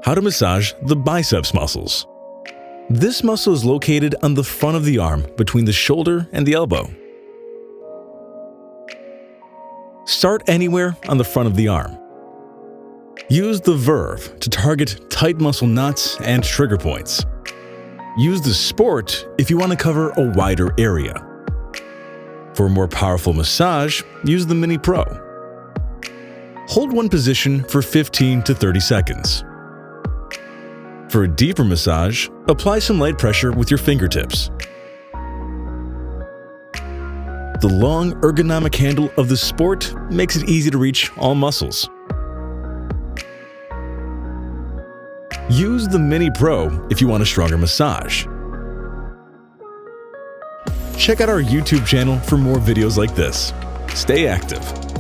How to massage the biceps muscles. This muscle is located on the front of the arm between the shoulder and the elbow. Start anywhere on the front of the arm. Use the verve to target tight muscle knots and trigger points. Use the sport if you want to cover a wider area. For a more powerful massage, use the Mini Pro. Hold one position for 15 to 30 seconds. For a deeper massage, apply some light pressure with your fingertips. The long ergonomic handle of the sport makes it easy to reach all muscles. Use the Mini Pro if you want a stronger massage. Check out our YouTube channel for more videos like this. Stay active.